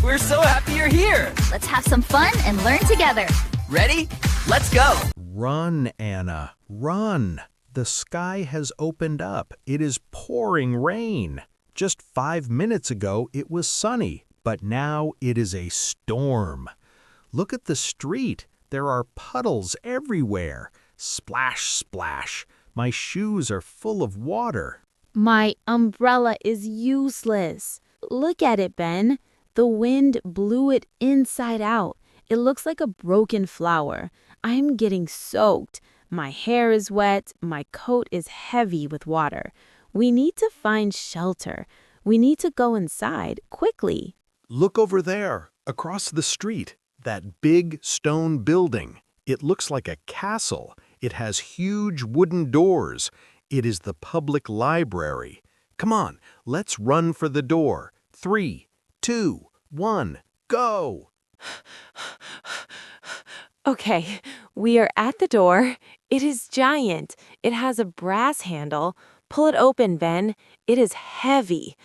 We're so happy you're here. Let's have some fun and learn together. Ready? Let's go. Run, Anna, run. The sky has opened up. It is pouring rain. Just 5 minutes ago, it was sunny, but now it is a storm. Look at the street. There are puddles everywhere. Splash, splash. My shoes are full of water. My umbrella is useless. Look at it, Ben. The wind blew it inside out. It looks like a broken flower. I'm getting soaked. My hair is wet. My coat is heavy with water. We need to find shelter. We need to go inside quickly. Look over there, across the street. That big stone building. It looks like a castle. It has huge wooden doors. It is the public library. Come on, let's run for the door. 3, 2, 1, go! Okay, we are at the door. It is giant. It has a brass handle. Pull it open, Ben. It is heavy.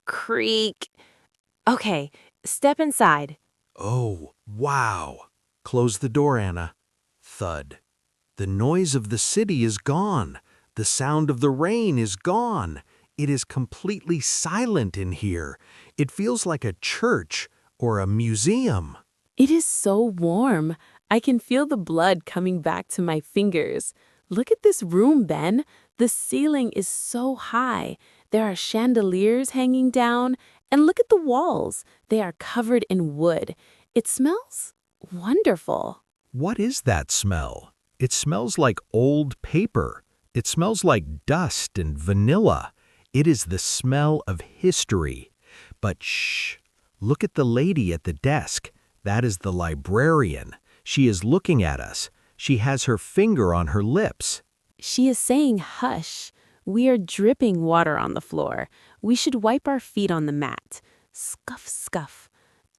Creak. Okay, step inside. Oh, wow. Close the door, Anna. Thud. The noise of the city is gone. The sound of the rain is gone. It is completely silent in here. It feels like a church or a museum. It is so warm. I can feel the blood coming back to my fingers. Look at this room, Ben. The ceiling is so high. There are chandeliers hanging down. And look at the walls. They are covered in wood. It smells wonderful. What is that smell? It smells like old paper. It smells like dust and vanilla. It is the smell of history. But shh, look at the lady at the desk. That is the librarian. She is looking at us. She has her finger on her lips. She is saying hush. We are dripping water on the floor. We should wipe our feet on the mat. Scuff, scuff.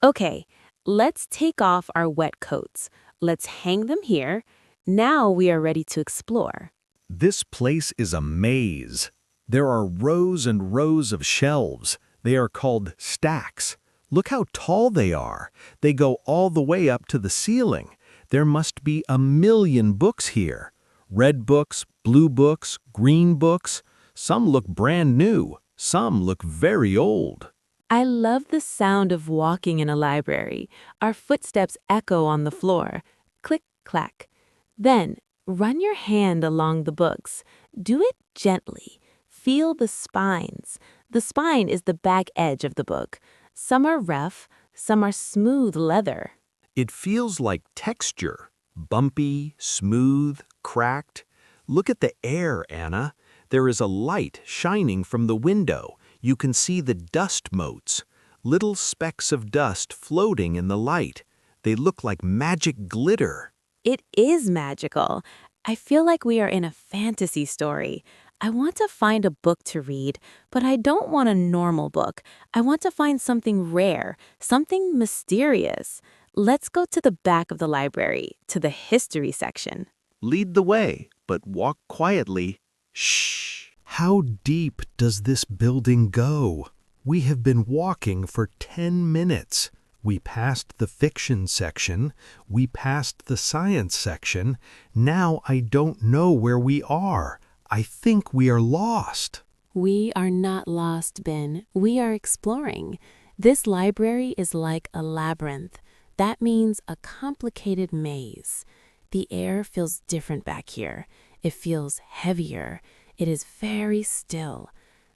Okay, let's take off our wet coats. Let's hang them here. Now we are ready to explore. This place is a maze. There are rows and rows of shelves. They are called stacks. Look how tall they are. They go all the way up to the ceiling. There must be 1,000,000 books here. Red books, blue books, green books. Some look brand new. Some look very old. I love the sound of walking in a library. Our footsteps echo on the floor. Click, clack. Then, run your hand along the books. Do it gently. Feel the spines. The spine is the back edge of the book. Some are rough, some are smooth leather. It feels like texture. Bumpy, smooth, cracked. Look at the air, Anna. There is a light shining from the window. You can see the dust motes. Little specks of dust floating in the light. They look like magic glitter. It is magical. I feel like we are in a fantasy story. I want to find a book to read, but I don't want a normal book. I want to find something rare, something mysterious. Let's go to the back of the library, to the history section. Lead the way, but walk quietly. Shh! How deep does this building go? We have been walking for 10 minutes. We passed the fiction section. We passed the science section. Now I don't know where we are. I think we are lost. We are not lost, Ben. We are exploring. This library is like a labyrinth. That means a complicated maze. The air feels different back here. It feels heavier. It is very still.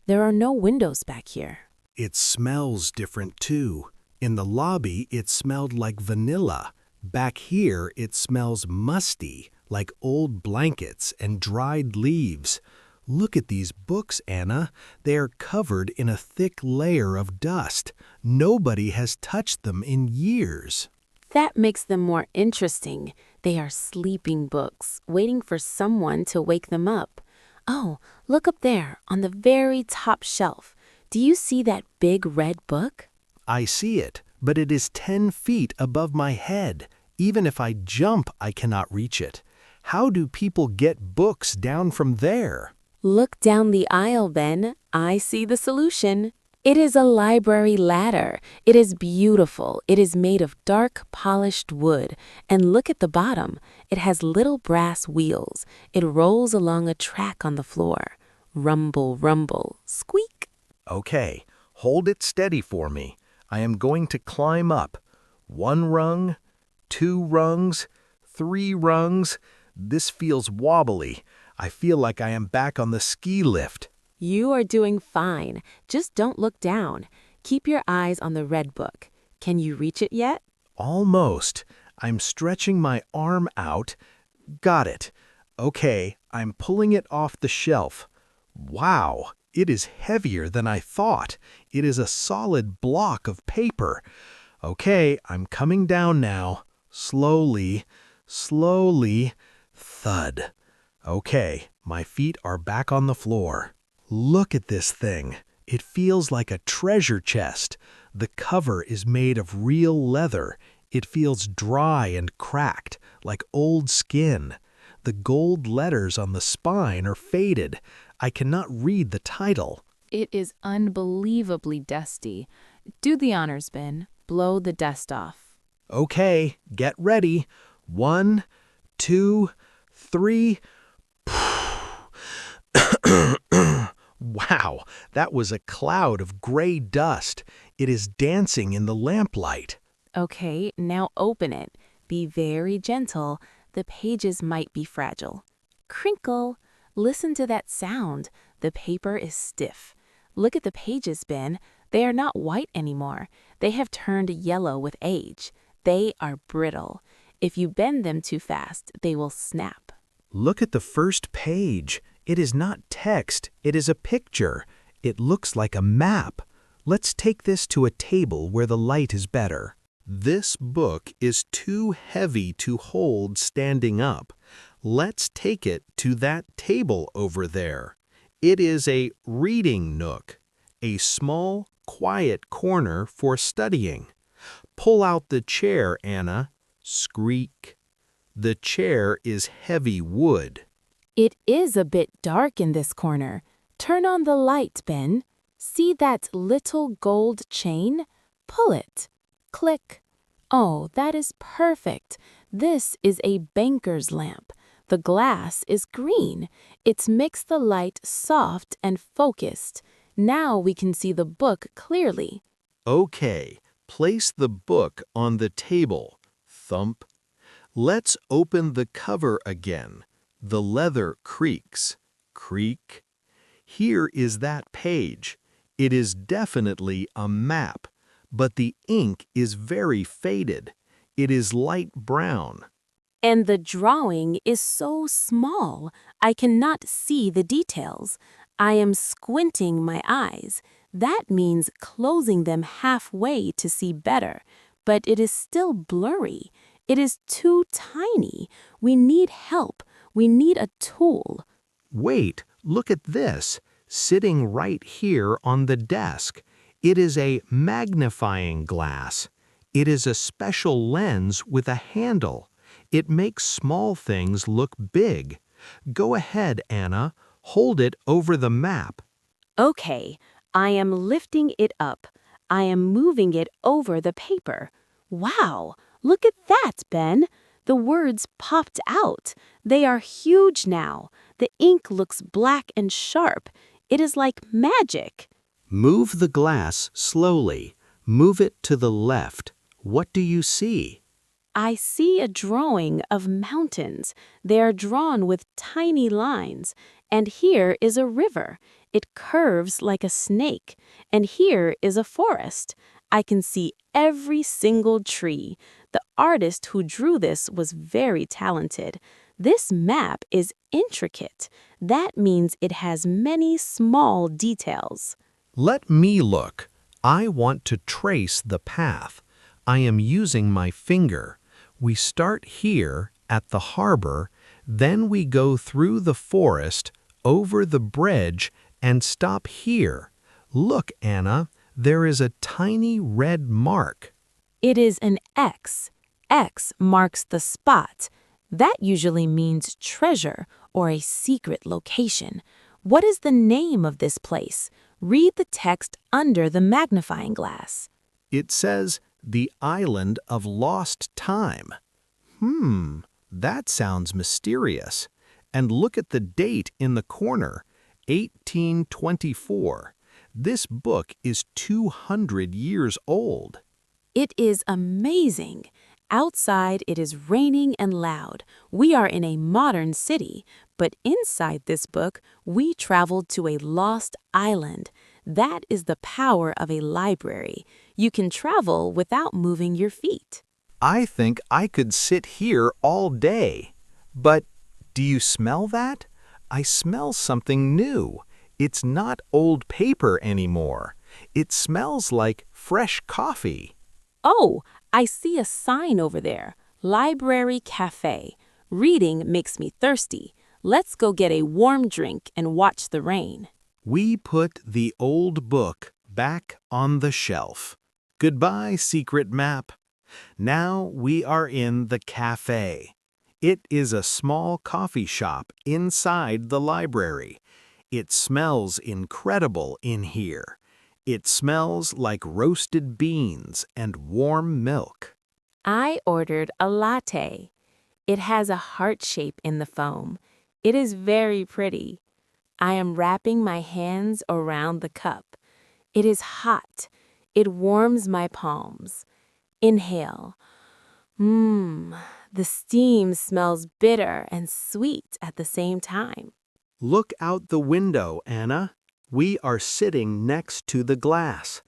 There are no windows back here. It smells different too. In the lobby, it smelled like vanilla. Back here, it smells musty, like old blankets and dried leaves. Look at these books, Anna. They are covered in a thick layer of dust. Nobody has touched them in years. That makes them more interesting. They are sleeping books, waiting for someone to wake them up. Oh, look up there, on the very top shelf. Do you see that big red book? I see it, but it is 10 feet above my head. Even if I jump, I cannot reach it. How do people get books down from there? Look down the aisle, Ben. I see the solution. It is a library ladder. It is beautiful. It is made of dark, polished wood. And look at the bottom. It has little brass wheels. It rolls along a track on the floor. Rumble, rumble, squeak. Okay, hold it steady for me. I am going to climb up. 1 rung, 2 rungs, 3 rungs. This feels wobbly. I feel like I am back on the ski lift. You are doing fine. Just don't look down. Keep your eyes on the red book. Can you reach it yet? Almost. I'm stretching my arm out. Got it. Okay, I'm pulling it off the shelf. Wow, it is heavier than I thought. It is a solid block of paper. Okay, I'm coming down now. Slowly, slowly. Thud. Okay, my feet are back on the floor. Look at this thing. It feels like a treasure chest. The cover is made of real leather. It feels dry and cracked, like old skin. The gold letters on the spine are faded. I cannot read the title. It is unbelievably dusty. Do the honors, Ben. Blow the dust off. Okay, get ready. 1, 2, 3. Wow, that was a cloud of gray dust. It is dancing in the lamplight. Okay, now open it. Be very gentle. The pages might be fragile. Crinkle. Listen to that sound. The paper is stiff. Look at the pages, Ben. They are not white anymore. They have turned yellow with age. They are brittle. If you bend them too fast, they will snap. Look at the first page. It is not text, it is a picture. It looks like a map. Let's take this to a table where the light is better. This book is too heavy to hold standing up. Let's take it to that table over there. It is a reading nook, a small, quiet corner for studying. Pull out the chair, Anna. Squeak. The chair is heavy wood. It is a bit dark in this corner. Turn on the light, Ben. See that little gold chain? Pull it. Click. Oh, that is perfect. This is a banker's lamp. The glass is green. It's makes the light soft and focused. Now we can see the book clearly. Okay, place the book on the table. Thump. Let's open the cover again. The leather creaks. Creak. Here is that page. It is definitely a map, but the ink is very faded. It is light brown. And the drawing is so small, I cannot see the details. I am squinting my eyes. That means closing them halfway to see better, but it is still blurry. It is too tiny. We need help. We need a tool. Wait, look at this, sitting right here on the desk. It is a magnifying glass. It is a special lens with a handle. It makes small things look big. Go ahead, Anna. Hold it over the map. Okay, I am lifting it up. I am moving it over the paper. Wow, look at that, Ben. The words popped out. They are huge now. The ink looks black and sharp. It is like magic. Move the glass slowly. Move it to the left. What do you see? I see a drawing of mountains. They are drawn with tiny lines. And here is a river. It curves like a snake. And here is a forest. I can see every single tree. The artist who drew this was very talented. This map is intricate. That means it has many small details. Let me look. I want to trace the path. I am using my finger. We start here at the harbor, then we go through the forest, over the bridge, and stop here. Look, Anna, there is a tiny red mark. It is an X. X marks the spot. That usually means treasure or a secret location. What is the name of this place? Read the text under the magnifying glass. It says, "The Island of Lost Time." That sounds mysterious. And look at the date in the corner, 1824. This book is 200 years old. It is amazing. Outside, it is raining and loud. We are in a modern city, but inside this book, we traveled to a lost island. That is the power of a library. You can travel without moving your feet. I think I could sit here all day. But do you smell that? I smell something new. It's not old paper anymore. It smells like fresh coffee. Oh, I see a sign over there. Library Café. Reading makes me thirsty. Let's go get a warm drink and watch the rain. We put the old book back on the shelf. Goodbye, secret map. Now we are in the café. It is a small coffee shop inside the library. It smells incredible in here. It smells like roasted beans and warm milk. I ordered a latte. It has a heart shape in the foam. It is very pretty. I am wrapping my hands around the cup. It is hot. It warms my palms. Inhale. The steam smells bitter and sweet at the same time. Look out the window, Anna. We are sitting next to the glass.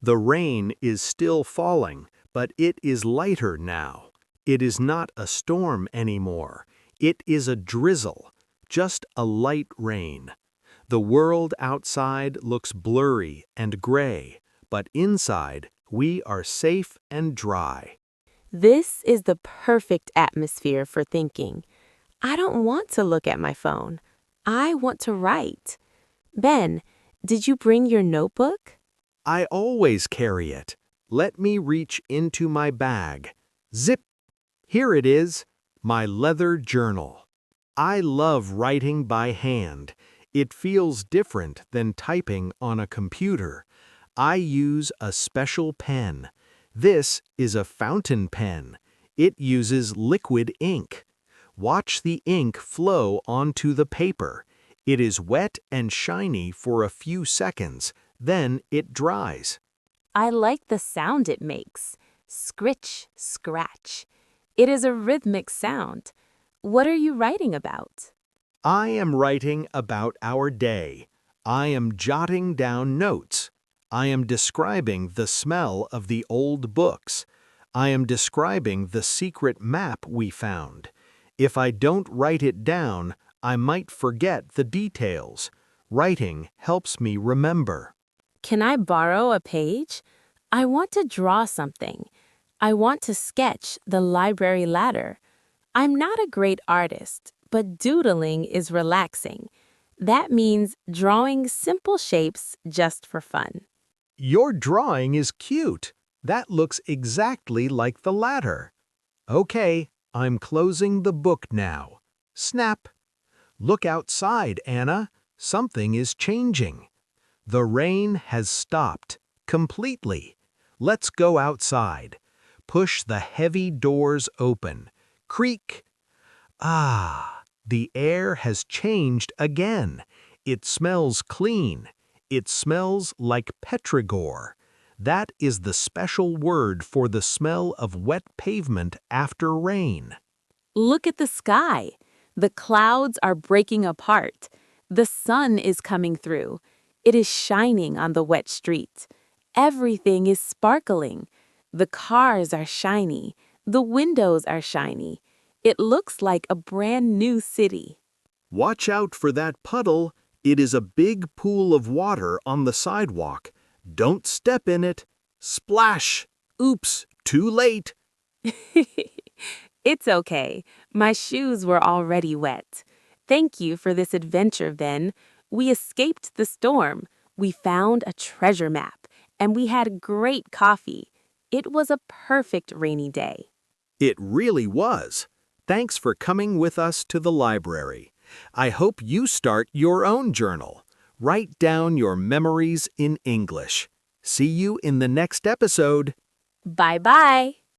The rain is still falling, but it is lighter now. It is not a storm anymore. It is a drizzle, just a light rain. The world outside looks blurry and gray, but inside we are safe and dry. This is the perfect atmosphere for thinking. I don't want to look at my phone. I want to write. Ben, did you bring your notebook? I always carry it. Let me reach into my bag. Zip! Here it is, my leather journal. I love writing by hand. It feels different than typing on a computer. I use a special pen. This is a fountain pen. It uses liquid ink. Watch the ink flow onto the paper. It is wet and shiny for a few seconds, then it dries. I like the sound it makes. Scritch, scratch. It is a rhythmic sound. What are you writing about? I am writing about our day. I am jotting down notes. I am describing the smell of the old books. I am describing the secret map we found. If I don't write it down, I might forget the details. Writing helps me remember. Can I borrow a page? I want to draw something. I want to sketch the library ladder. I'm not a great artist, but doodling is relaxing. That means drawing simple shapes just for fun. Your drawing is cute. That looks exactly like the ladder. Okay, I'm closing the book now. Snap. Look outside, Anna. Something is changing. The rain has stopped completely. Let's go outside. Push the heavy doors open. Creak. Ah, the air has changed again. It smells clean. It smells like petrigore. That is the special word for the smell of wet pavement after rain. Look at the sky. The clouds are breaking apart. The sun is coming through. It is shining on the wet street. Everything is sparkling. The cars are shiny. The windows are shiny. It looks like a brand new city. Watch out for that puddle. It is a big pool of water on the sidewalk. Don't step in it. Splash! Oops, too late. It's okay. My shoes were already wet. Thank you for this adventure, Ben. We escaped the storm. We found a treasure map, and we had great coffee. It was a perfect rainy day. It really was. Thanks for coming with us to the library. I hope you start your own journal. Write down your memories in English. See you in the next episode. Bye-bye.